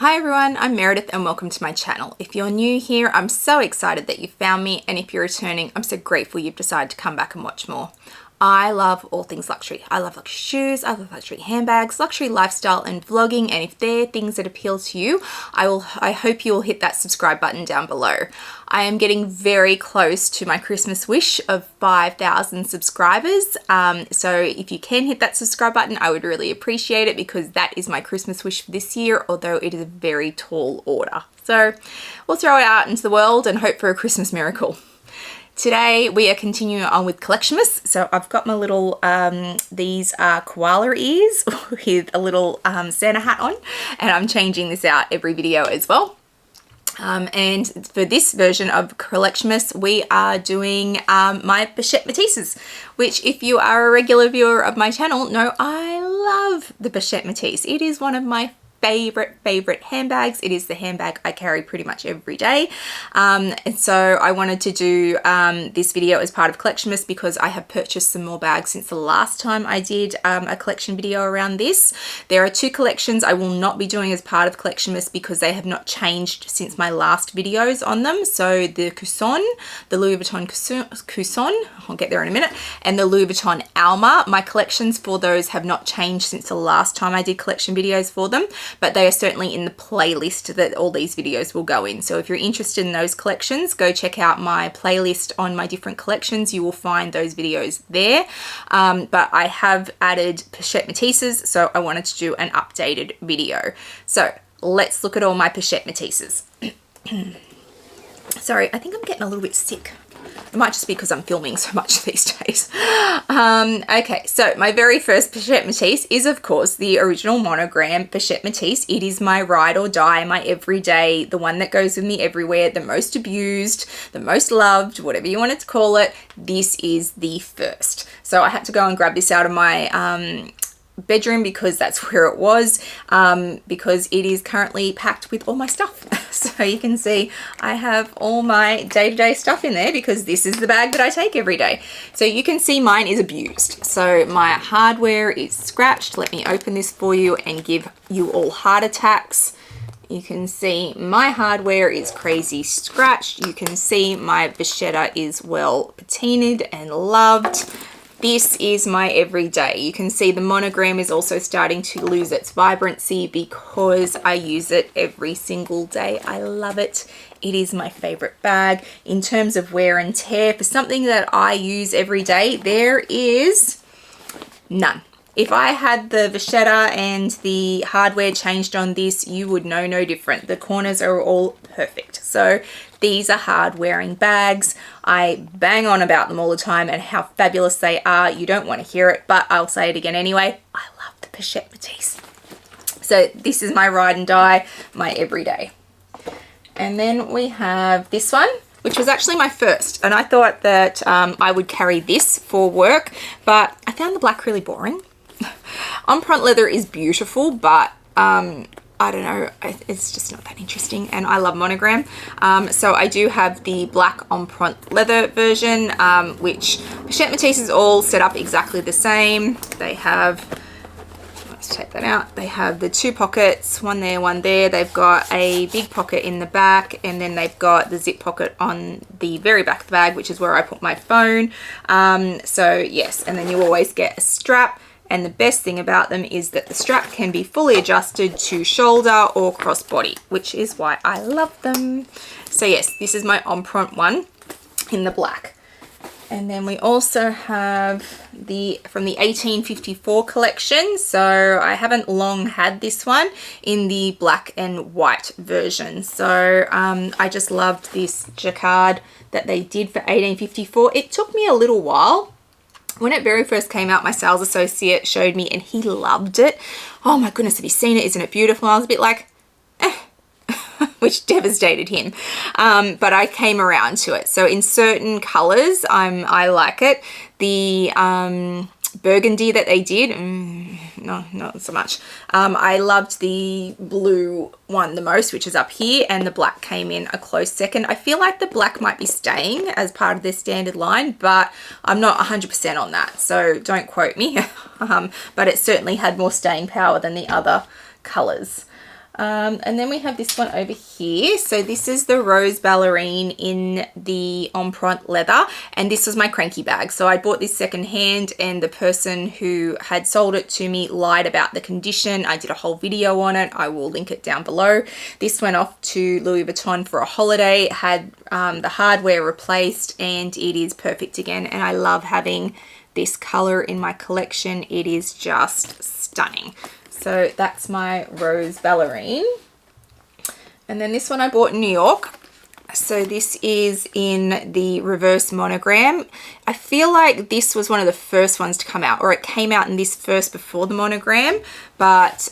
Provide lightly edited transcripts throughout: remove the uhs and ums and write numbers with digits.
Hi everyone, I'm Meredith and welcome to my channel. If you're new here, I'm so excited that you found me, and if you're returning, I'm so grateful you've decided to come back and watch more. I love all things luxury. I love luxury shoes, I love luxury handbags, luxury lifestyle and vlogging, and if they're things that appeal to you, I hope you'll hit that subscribe button down below. I am getting very close to my Christmas wish of 5,000 subscribers. So if you can hit that subscribe button, I would really appreciate it, because that is my Christmas wish for this year, although it is a very tall order. So we'll throw it out into the world and hope for a Christmas miracle. Today we are continuing on with Collectionmas. So I've got my little, these are koala ears with a little Santa hat on, and I'm changing this out every video as well. And for this version of Collectionmas, we are doing my Pochette Metises, which if you are a regular viewer of my channel know I love the Pochette Metis. It is one of my favorite handbags. It is the handbag I carry pretty much every day, and so I wanted to do this video as part of Collectionmas because I have purchased some more bags since the last time I did a collection video around this. There are two collections I will not be doing as part of Collectionmas because they have not changed since my last videos on them. So the Cuisson, the Louis Vuitton Cuisson, I'll get there in a minute, and the Louis Vuitton Alma. My collections for those have not changed since the last time I did collection videos for them, but they are certainly in the playlist that all these videos will go in. So if you're interested in those collections, go check out my playlist on my different collections. You will find those videos there. But I have added Pochette Metises, so I wanted to do an updated video. So let's look at all my Pochette Metises. Sorry, I think I'm getting a little bit sick. It might just be because I'm filming so much these days. Okay, so my very first Pochette Metis is, of course, the original monogram Pochette Metis. It is my ride or die, my everyday, the one that goes with me everywhere, the most abused, the most loved, whatever you wanted to call it. This is the first. So I had to go and grab this out of my bedroom because that's where it was, because it is currently packed with all my stuff. So you can see I have all my day-to-day stuff in there because this is the bag that I take every day. So you can see mine is abused. So my hardware is scratched. Let me open this for you and give you all heart attacks. You can see my hardware is crazy scratched. You can see my vachetta is well patinaed and loved. This is my everyday. You can see the monogram is also starting to lose its vibrancy because I use it every single day. I love it. It is my favorite bag. In terms of wear and tear, for something that I use every day, there is none. If I had the vachetta and the hardware changed on this, you would know no different. The corners are all perfect. So these are hard wearing bags. I bang on about them all the time and how fabulous they are. You don't want to hear it, but I'll say it again anyway. I love the Pochette Metis. So this is my ride and die, my everyday. And then we have this one, which was actually my first. And I thought that I would carry this for work, but I found the black really boring. Empreinte leather is beautiful, but I don't know, it's just not that interesting, and I love monogram. So I do have the black empreinte leather version, which Pochette Metis is all set up exactly the same. They have, let's take that out, they have the two pockets, one there, one there. They've got a big pocket in the back, and then they've got the zip pocket on the very back of the bag, which is where I put my phone. So yes, and then you always get a strap. And the best thing about them is that the strap can be fully adjusted to shoulder or crossbody, which is why I love them. So yes, this is my empreinte one in the black. And then we also have from the 1854 collection. So I haven't long had this one in the black and white version. So I just loved this jacquard that they did for 1854. It took me a little while. When it very first came out, my sales associate showed me and he loved it. Oh my goodness, have you seen it? Isn't it beautiful? I was a bit like, eh, which devastated him. But I came around to it. So in certain colors, I like it. The burgundy that they did, no, not so much. I loved the blue one the most, which is up here, and the black came in a close second. I feel like the black might be staying as part of their standard line, but I'm not 100% on that, so don't quote me. But it certainly had more staying power than the other colors. And then we have this one over here. So this is the Rose Ballerine in the Empreinte leather, and this was my cranky bag. So I bought this secondhand, and the person who had sold it to me lied about the condition. I did a whole video on it. I will link it down below. This went off to Louis Vuitton for a holiday. It had the hardware replaced, and it is perfect again. And I love having this color in my collection. It is just stunning. So that's my Rose Ballerine. And then this one I bought in New York. So this is in the reverse monogram. I feel like this was one of the first ones to come out, or it came out in this first before the monogram, but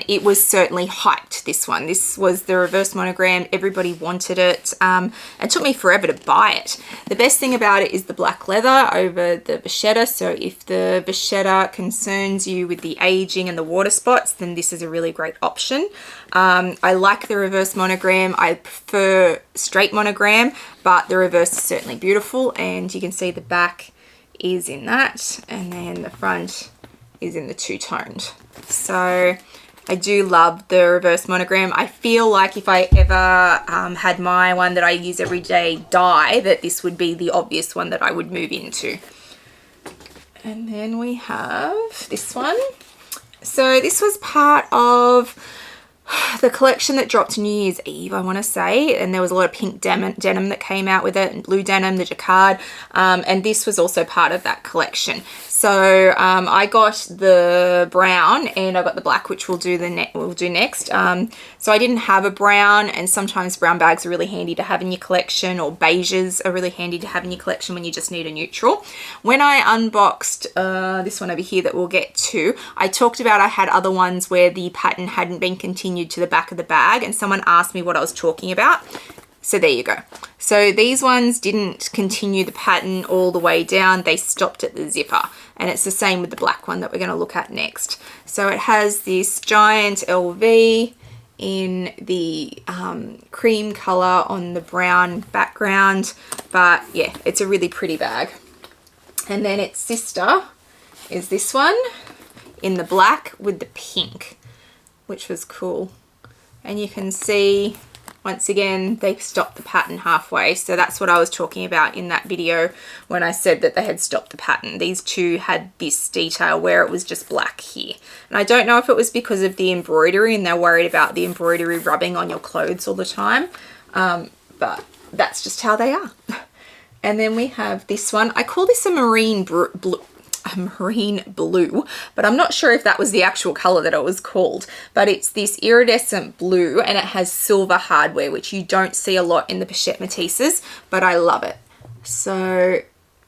it was certainly hyped, this one. This was the reverse monogram. Everybody wanted it. It took me forever to buy it. The best thing about it is the black leather over the vachetta. So if the vachetta concerns you with the aging and the water spots, then this is a really great option. I like the reverse monogram. I prefer straight monogram, but the reverse is certainly beautiful, and you can see the back is in that, and then the front is in the two-toned. So I do love the reverse monogram. I feel like if I ever had my one that I use every day die, that this would be the obvious one that I would move into. And then we have this one. So this was part of the collection that dropped New Year's Eve, I want to say, and there was a lot of pink denim that came out with it, and blue denim, the jacquard, and this was also part of that collection. So I got the brown and I got the black, which we'll do next. So I didn't have a brown, and sometimes brown bags are really handy to have in your collection, or beiges are really handy to have in your collection when you just need a neutral. When I unboxed this one over here that we'll get to, I talked about I had other ones where the pattern hadn't been continued to the back of the bag, and someone asked me what I was talking about. So there you go. So these ones didn't continue the pattern all the way down. They stopped at the zipper. And it's the same with the black one that we're going to look at next. So it has this giant LV in the cream color on the brown background. But yeah, it's a really pretty bag. And then its sister is this one in the black with the pink, which was cool. And you can see, once again, they stopped the pattern halfway. So that's what I was talking about in that video when I said that they had stopped the pattern. These two had this detail where it was just black here. And I don't know if it was because of the embroidery and they're worried about the embroidery rubbing on your clothes all the time. But that's just how they are. And then we have this one. I call this a marine blue, but I'm not sure if that was the actual color that it was called, but it's this iridescent blue, and it has silver hardware, which you don't see a lot in the Pochette Metises, but I love it. So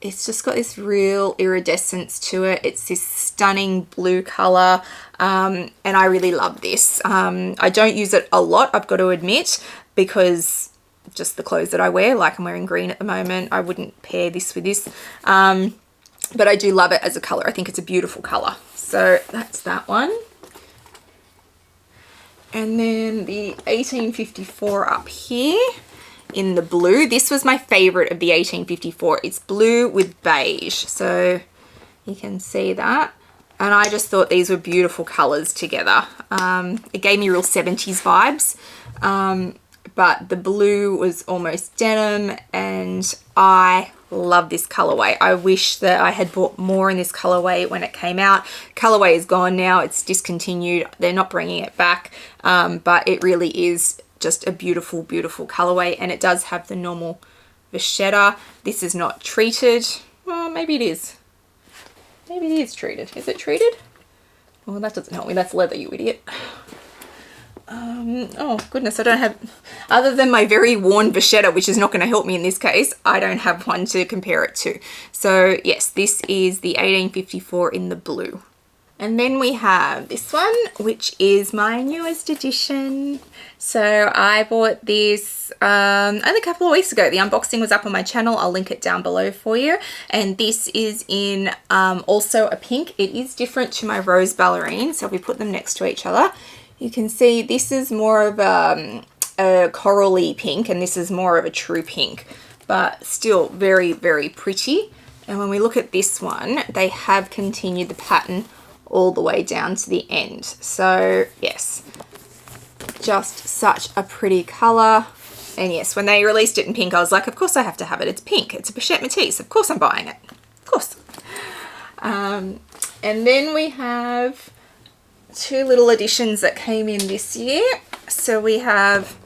it's just got this real iridescence to it. It's this stunning blue color, and I really love this. I don't use it a lot, I've got to admit, because just the clothes that I wear, like I'm wearing green at the moment, I wouldn't pair this with this. But I do love it as a color. I think it's a beautiful color. So that's that one. And then the 1854 up here in the blue. This was my favorite of the 1854. It's blue with beige. So you can see that. And I just thought these were beautiful colors together. It gave me real 70s vibes. But the blue was almost denim, and I love this colorway. I wish that I had bought more in this colorway when it came out. Colorway is gone now. It's discontinued. They're not bringing it back, but it really is just a beautiful, beautiful colorway, and it does have the normal vachetta. This is not treated. Well, maybe it is. Maybe it is treated. Is it treated? Well, that doesn't help me. That's leather, you idiot. Oh goodness, I don't have, other than my very worn vachetta, which is not going to help me in this case, I don't have one to compare it to. So yes, this is the 1854 in the blue. And then we have this one, which is my newest edition. So I bought this only a couple of weeks ago. The unboxing was up on my channel. I'll link it down below for you. And this is in also a pink. It is different to my Rose Ballerine. So if we put them next to each other, you can see this is more of a corally pink, and this is more of a true pink, but still very, very pretty. And when we look at this one, they have continued the pattern all the way down to the end. So yes, just such a pretty color. And yes, when they released it in pink, I was like, of course I have to have it. It's pink. It's a Pochette Metis. Of course I'm buying it. Of course. And then we have two little additions that came in this year. So we have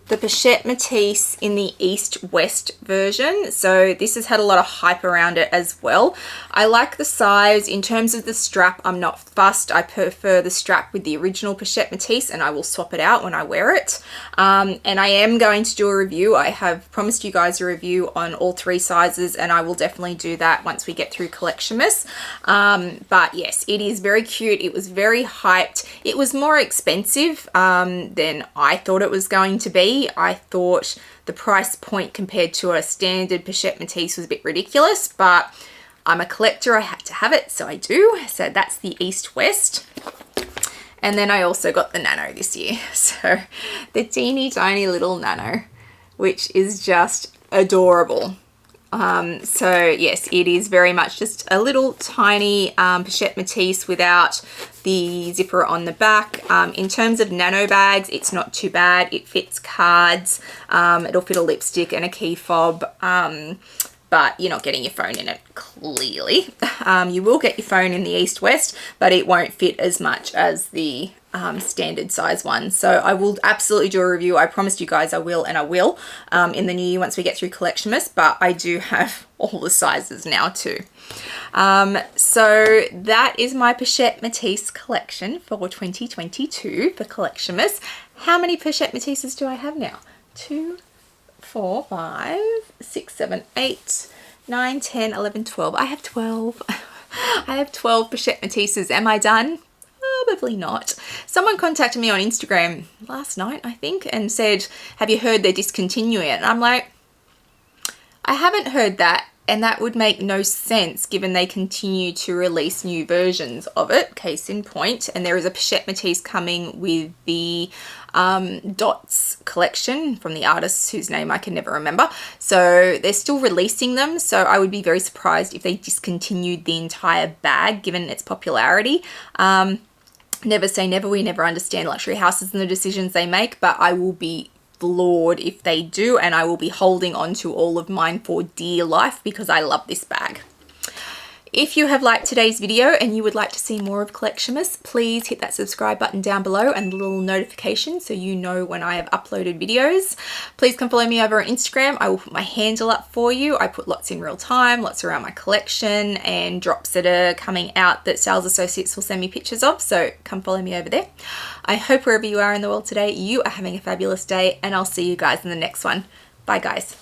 the Pochette Metis in the East-West version. So this has had a lot of hype around it as well. I like the size. In terms of the strap, I'm not fussed. I prefer the strap with the original Pochette Metis, and I will swap it out when I wear it. And I am going to do a review. I have promised you guys a review on all 3 sizes, and I will definitely do that once we get through Collectionmas. But yes, it is very cute. It was very hyped. It was more expensive than I thought it was going to be. I thought the price point compared to a standard Pochette Metis was a bit ridiculous, but I'm a collector. I had to have it, so I do. So that's the East-West. And then I also got the Nano this year. So the teeny tiny little Nano, which is just adorable. So yes, it is very much just a little tiny Pochette Metis without the zipper on the back. In terms of nano bags, it's not too bad. It fits cards, it'll fit a lipstick and a key fob, but you're not getting your phone in it, clearly. You will get your phone in the East-West, but it won't fit as much as the standard size one. So I will absolutely do a review. I promised you guys I will, and I will in the new year once we get through Collectionmas, but I do have all the sizes now too. So that is my Pochette Metis collection for 2022 for Collectionmas. How many Pochette Metises do I have now? 2, 4, 5, 6, 7, 8, 9, 10, 11, 12. I have 12. I have 12 Pochette Metises. Am I done? Probably not. Someone contacted me on Instagram last night, I think, and said, have you heard they're discontinuing it? And I'm like, I haven't heard that, and that would make no sense given they continue to release new versions of it, case in point. And there is a Pochette Metis coming with the Dots collection from the artist whose name I can never remember. So they're still releasing them, so I would be very surprised if they discontinued the entire bag given its popularity. Never say never. We never understand luxury houses and the decisions they make, but I will be floored if they do, and I will be holding on to all of mine for dear life because I love this bag. If you have liked today's video and you would like to see more of Collectionmas, please hit that subscribe button down below and the little notification so you know when I have uploaded videos. Please come follow me over on Instagram. I will put my handle up for you. I put lots in real time, lots around my collection, and drops that are coming out that sales associates will send me pictures of, so come follow me over there. I hope wherever you are in the world today, you are having a fabulous day, and I'll see you guys in the next one. Bye guys.